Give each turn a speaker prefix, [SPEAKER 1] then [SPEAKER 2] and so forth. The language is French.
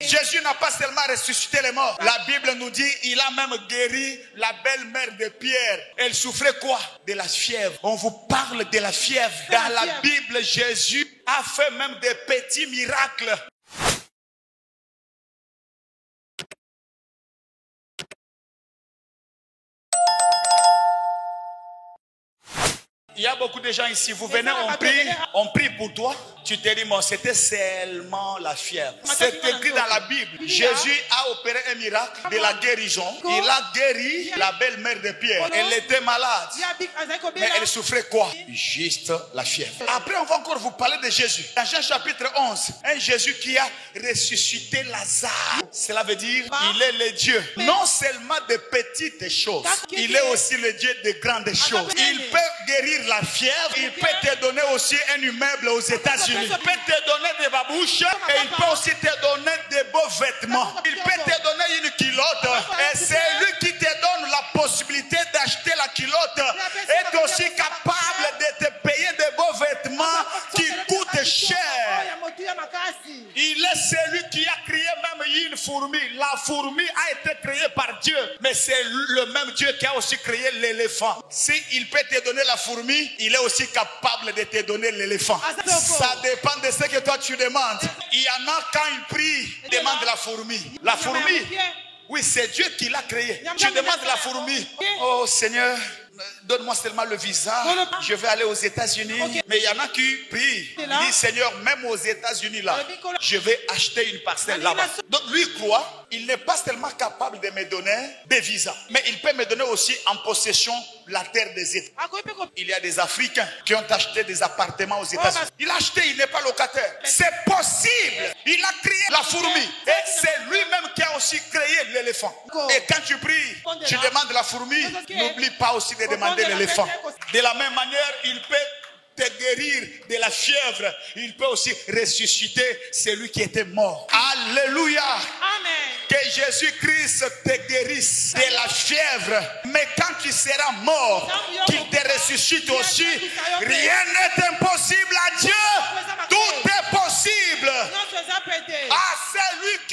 [SPEAKER 1] Jésus n'a pas seulement ressuscité les morts. La Bible nous dit, il a même guéri la belle-mère de Pierre. Elle souffrait quoi? De la fièvre. On vous parle de la fièvre. Dans la Bible, Jésus a fait même des petits miracles. Il y a beaucoup de gens ici, vous venez, on prie pour toi. Tu te dis, bon, c'était seulement la fièvre. C'est écrit dans la Bible. Jésus a opéré un miracle de la guérison. Il a guéri la belle-mère de Pierre. Elle était malade. Mais elle souffrait quoi? Juste la fièvre. Après, on va encore vous parler de Jésus. Dans Jean chapitre 11, un Jésus qui a ressuscité Lazare. Cela veut dire, il est le Dieu. Non seulement de petites choses, il est aussi le Dieu de grandes choses. Il peut guérir la fièvre, il peut te donner aussi un immeuble aux États-Unis. Il peut te donner des babouches et il peut aussi te donner des beaux vêtements. Il peut te donner une culotte et c'est lui qui te donne la possibilité d'acheter la culotte. Est aussi capable de te payer des beaux vêtements qui coûtent cher. Il est celui qui a créé même une fourmi. La fourmi a été créée par Dieu, mais c'est le même Dieu qui a aussi créé l'éléphant. S'il peut te donner la fourmi, il est aussi capable de te donner l'éléphant. Ça dépend de ce que toi tu demandes. Il y en a quand ils prient, ils demandent la fourmi. La fourmi, oui, c'est Dieu qui l'a créée. Tu demandes la fourmi. Oh Seigneur, donne-moi seulement le visa. Je vais aller aux États-Unis. Mais il y en a qui prient. Il dit, Seigneur, même aux États-Unis là, je vais acheter une parcelle là-bas. Donc lui croit, il n'est pas seulement capable de me donner des visas, mais il peut me donner aussi en possession la terre des États. Il y a des Africains qui ont acheté des appartements aux États-Unis. Il a acheté, il n'est pas locataire. C'est possible. Il a créé la fourmi. Et c'est lui-même qui a aussi créé l'éléphant. Et quand tu pries, tu demandes la fourmi, n'oublie pas aussi de demander l'éléphant. De la même manière, il peut te guérir de la fièvre. Il peut aussi ressusciter celui qui était mort. Alléluia. Amen. Que Jésus-Christ te guérisse de la fièvre. Mais quand tu seras mort, qu'il te ressuscite aussi. Rien n'est impossible à Dieu. Tout est possible. À celui